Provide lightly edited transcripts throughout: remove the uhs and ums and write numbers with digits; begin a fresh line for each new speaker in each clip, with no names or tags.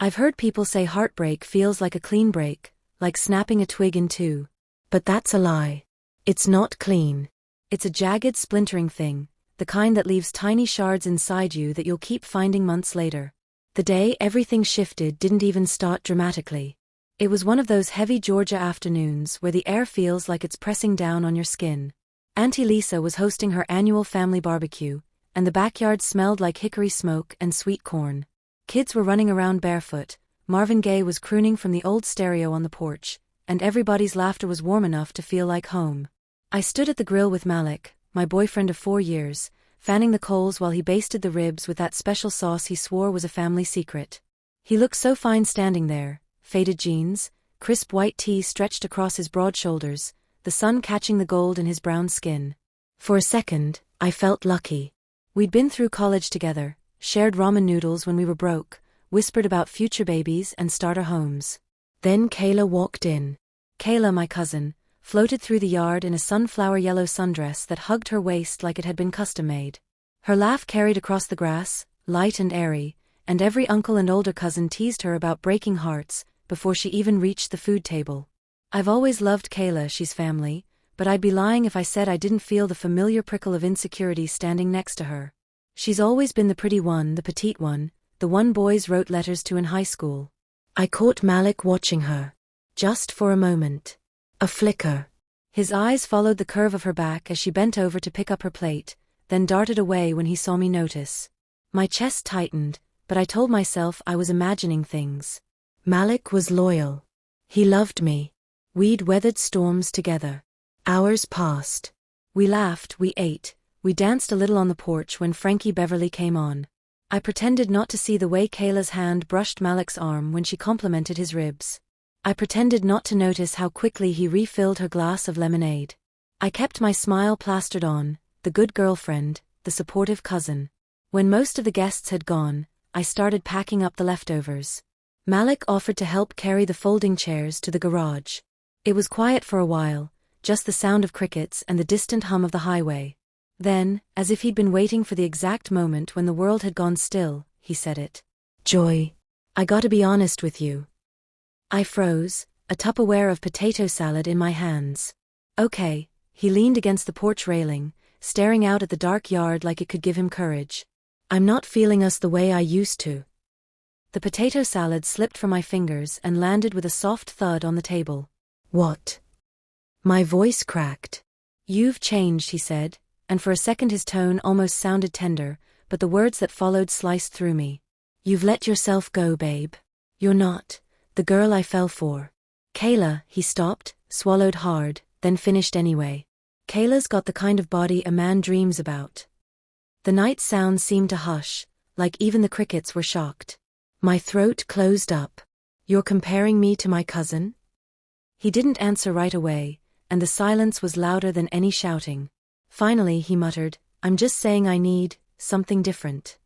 I've heard people say heartbreak feels like a clean break, like snapping a twig in two. But that's a lie. It's not clean. It's a jagged, splintering thing, the kind that leaves tiny shards inside you that you'll keep finding months later. The day everything shifted didn't even start dramatically. It was one of those heavy Georgia afternoons where the air feels like it's pressing down on your skin. Auntie Lisa was hosting her annual family barbecue, and the backyard smelled like hickory smoke and sweet corn. Kids were running around barefoot, Marvin Gaye was crooning from the old stereo on the porch, and everybody's laughter was warm enough to feel like home. I stood at the grill with Malik, my boyfriend of 4 years, fanning the coals while he basted the ribs with that special sauce he swore was a family secret. He looked so fine standing there, faded jeans, crisp white tee stretched across his broad shoulders, the sun catching the gold in his brown skin. For a second, I felt lucky. We'd been through college together, shared ramen noodles when we were broke, whispered about future babies and starter homes. Then Kayla walked in. Kayla, my cousin, floated through the yard in a sunflower yellow sundress that hugged her waist like it had been custom-made. Her laugh carried across the grass, light and airy, and every uncle and older cousin teased her about breaking hearts before she even reached the food table. I've always loved Kayla, she's family, but I'd be lying if I said I didn't feel the familiar prickle of insecurity standing next to her. She's always been the pretty one, the petite one, the one boys wrote letters to in high school. I caught Malik watching her. Just for a moment. A flicker. His eyes followed the curve of her back as she bent over to pick up her plate, then darted away when he saw me notice. My chest tightened, but I told myself I was imagining things. Malik was loyal. He loved me. We'd weathered storms together. Hours passed. We laughed, we ate, we danced a little on the porch when Frankie Beverly came on. I pretended not to see the way Kayla's hand brushed Malik's arm when she complimented his ribs. I pretended not to notice how quickly he refilled her glass of lemonade. I kept my smile plastered on, the good girlfriend, the supportive cousin. When most of the guests had gone, I started packing up the leftovers. Malik offered to help carry the folding chairs to the garage. It was quiet for a while, just the sound of crickets and the distant hum of the highway. Then, as if he'd been waiting for the exact moment when the world had gone still, he said it. Joy. I gotta be honest with you. I froze, a Tupperware of potato salad in my hands. Okay, he leaned against the porch railing, staring out at the dark yard like it could give him courage. I'm not feeling us the way I used to. The potato salad slipped from my fingers and landed with a soft thud on the table. What? My voice cracked. You've changed, he said, and for a second his tone almost sounded tender, but the words that followed sliced through me. You've let yourself go, babe. You're not the girl I fell for. Kayla, he stopped, swallowed hard, then finished anyway. Kayla's got the kind of body a man dreams about. The night sounds seemed to hush, like even the crickets were shocked. My throat closed up. You're comparing me to my cousin? He didn't answer right away, and the silence was louder than any shouting. Finally he muttered, I'm just saying I need something different.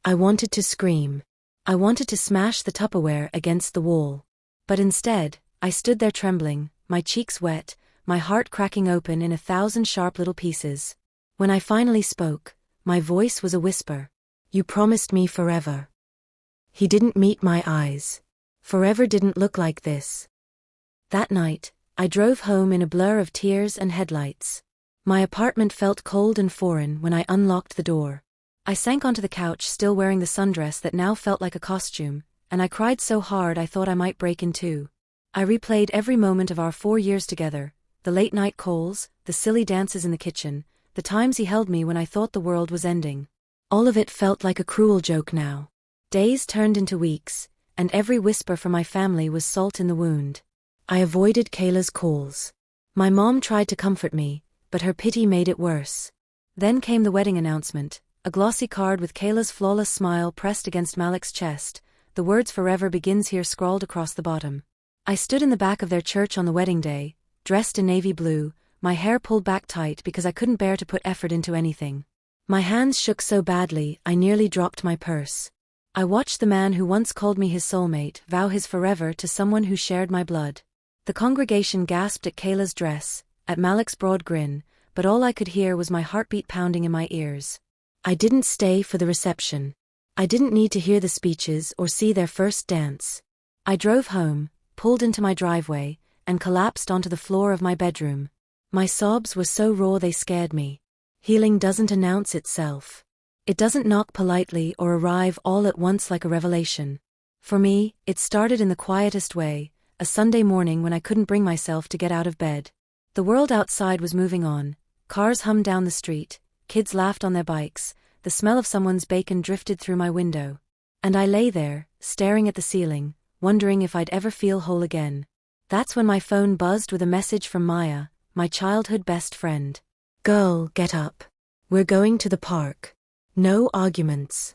I wanted to scream. I wanted to smash the Tupperware against the wall. But instead, I stood there trembling, my cheeks wet, my heart cracking open in 1,000 sharp little pieces. When I finally spoke, my voice was a whisper. You promised me forever. He didn't meet my eyes. Forever didn't look like this. That night, I drove home in a blur of tears and headlights. My apartment felt cold and foreign when I unlocked the door. I sank onto the couch still wearing the sundress that now felt like a costume, and I cried so hard I thought I might break in two. I replayed every moment of our 4 years together, the late-night calls, the silly dances in the kitchen, the times he held me when I thought the world was ending. All of it felt like a cruel joke now. Days turned into weeks, and every whisper from my family was salt in the wound. I avoided Kayla's calls. My mom tried to comfort me, but her pity made it worse. Then came the wedding announcement, a glossy card with Kayla's flawless smile pressed against Malik's chest, the words "Forever begins here" scrawled across the bottom. I stood in the back of their church on the wedding day, dressed in navy blue, my hair pulled back tight because I couldn't bear to put effort into anything. My hands shook so badly I nearly dropped my purse. I watched the man who once called me his soulmate vow his forever to someone who shared my blood. The congregation gasped at Kayla's dress, at Malik's broad grin, but all I could hear was my heartbeat pounding in my ears. I didn't stay for the reception. I didn't need to hear the speeches or see their first dance. I drove home, pulled into my driveway, and collapsed onto the floor of my bedroom. My sobs were so raw they scared me. Healing doesn't announce itself. It doesn't knock politely or arrive all at once like a revelation. For me, it started in the quietest way, a Sunday morning when I couldn't bring myself to get out of bed. The world outside was moving on. Cars hummed down the street, kids laughed on their bikes, the smell of someone's bacon drifted through my window. And I lay there, staring at the ceiling, wondering if I'd ever feel whole again. That's when my phone buzzed with a message from Maya, my childhood best friend. "Girl, get up. We're going to the park. No arguments."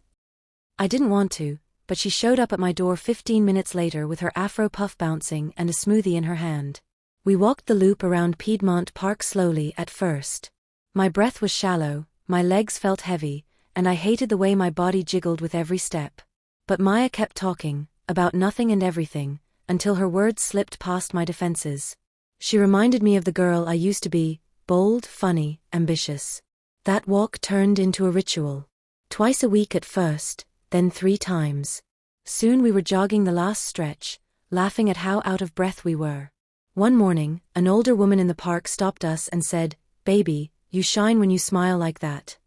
I didn't want to, but she showed up at my door 15 minutes later with her afro puff bouncing and a smoothie in her hand. We walked the loop around Piedmont Park slowly at first. My breath was shallow, my legs felt heavy, and I hated the way my body jiggled with every step. But Maya kept talking, about nothing and everything, until her words slipped past my defenses. She reminded me of the girl I used to be, bold, funny, ambitious. That walk turned into a ritual. Twice a week at first, then 3 times. Soon we were jogging the last stretch, laughing at how out of breath we were. One morning, an older woman in the park stopped us and said, "Baby, you shine when you smile like that."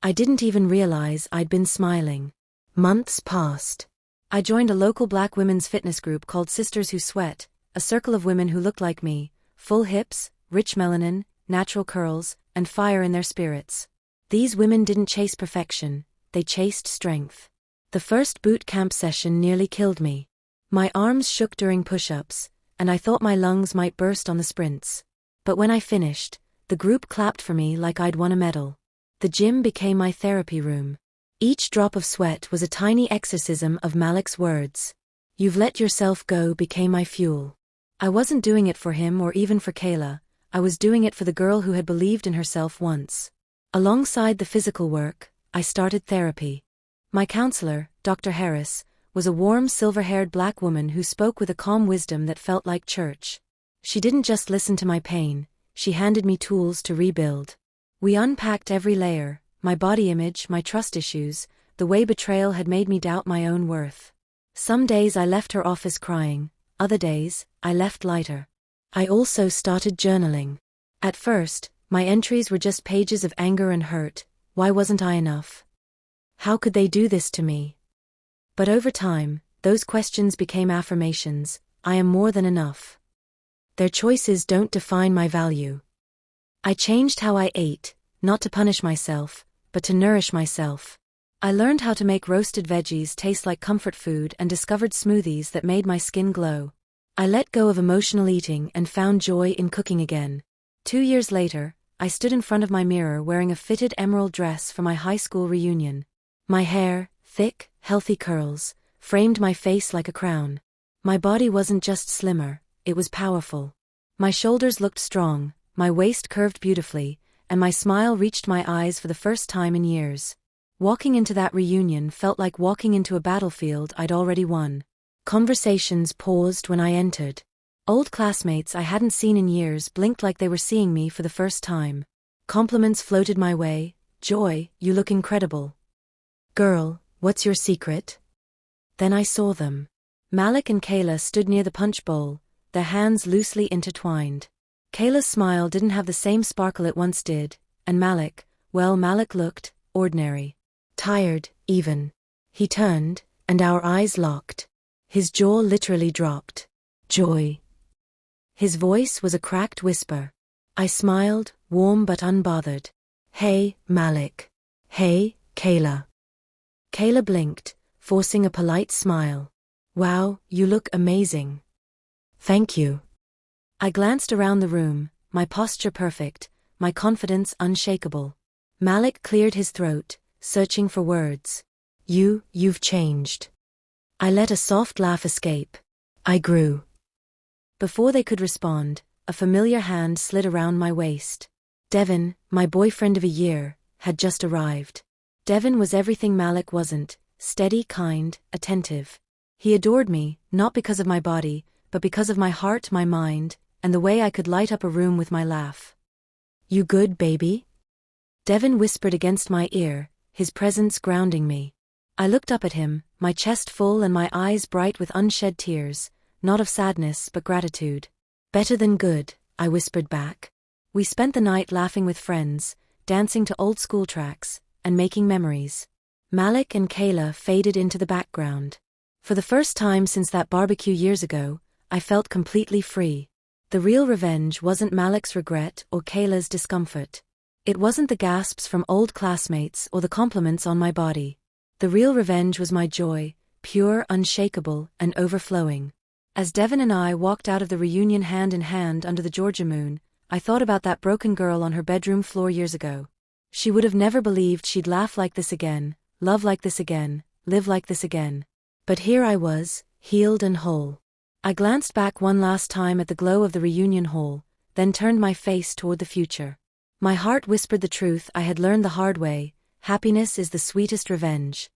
I didn't even realize I'd been smiling. Months passed. I joined a local black women's fitness group called Sisters Who Sweat, a circle of women who looked like me, full hips, rich melanin, natural curls, and fire in their spirits. These women didn't chase perfection, they chased strength. The first boot camp session nearly killed me. My arms shook during push-ups, and I thought my lungs might burst on the sprints. But when I finished, the group clapped for me like I'd won a medal. The gym became my therapy room. Each drop of sweat was a tiny exorcism of Malik's words. "You've let yourself go" became my fuel. I wasn't doing it for him or even for Kayla, I was doing it for the girl who had believed in herself once. Alongside the physical work, I started therapy. My counselor, Dr. Harris, was a warm silver-haired black woman who spoke with a calm wisdom that felt like church. She didn't just listen to my pain, she handed me tools to rebuild. We unpacked every layer, my body image, my trust issues, the way betrayal had made me doubt my own worth. Some days I left her office crying, other days, I left lighter. I also started journaling. At first, my entries were just pages of anger and hurt. Why wasn't I enough? How could they do this to me? But over time, those questions became affirmations. I am more than enough. Their choices don't define my value. I changed how I ate, not to punish myself, but to nourish myself. I learned how to make roasted veggies taste like comfort food and discovered smoothies that made my skin glow. I let go of emotional eating and found joy in cooking again. 2 years later, I stood in front of my mirror wearing a fitted emerald dress for my high school reunion. My hair, thick, healthy curls, framed my face like a crown. My body wasn't just slimmer, it was powerful. My shoulders looked strong, my waist curved beautifully, and my smile reached my eyes for the first time in years. Walking into that reunion felt like walking into a battlefield I'd already won. Conversations paused when I entered. Old classmates I hadn't seen in years blinked like they were seeing me for the first time. Compliments floated my way. "Joy, you look incredible." "Girl, what's your secret?" Then I saw them. Malik and Kayla stood near the punch bowl, their hands loosely intertwined. Kayla's smile didn't have the same sparkle it once did, and Malik looked ordinary. Tired, even. He turned, and our eyes locked. His jaw literally dropped. "Joy." His voice was a cracked whisper. I smiled, warm but unbothered. "Hey, Malik." "Hey, Kayla." Kayla blinked, forcing a polite smile. "Wow, you look amazing." "Thank you." I glanced around the room, my posture perfect, my confidence unshakable. Malik cleared his throat, searching for words. You've changed." I let a soft laugh escape. "I grew." Before they could respond, a familiar hand slid around my waist. Devin, my boyfriend of a year, had just arrived. Devin was everything Malik wasn't, steady, kind, attentive. He adored me, not because of my body, but because of my heart, my mind, and the way I could light up a room with my laugh. "You good, baby?" Devin whispered against my ear, his presence grounding me. I looked up at him, my chest full and my eyes bright with unshed tears, not of sadness but gratitude. Better than good, I whispered back. We spent the night laughing with friends, dancing to old school tracks, and making memories. Malik and Kayla faded into the background. For the first time since that barbecue years ago, I felt completely free. The real revenge wasn't Malik's regret or Kayla's discomfort. It wasn't the gasps from old classmates or the compliments on my body. The real revenge was my joy, pure, unshakable, and overflowing. As Devin and I walked out of the reunion hand in hand under the Georgia moon, I thought about that broken girl on her bedroom floor years ago. She would have never believed she'd laugh like this again, love like this again, live like this again. But here I was, healed and whole. I glanced back one last time at the glow of the reunion hall, then turned my face toward the future. My heart whispered the truth I had learned the hard way: happiness is the sweetest revenge.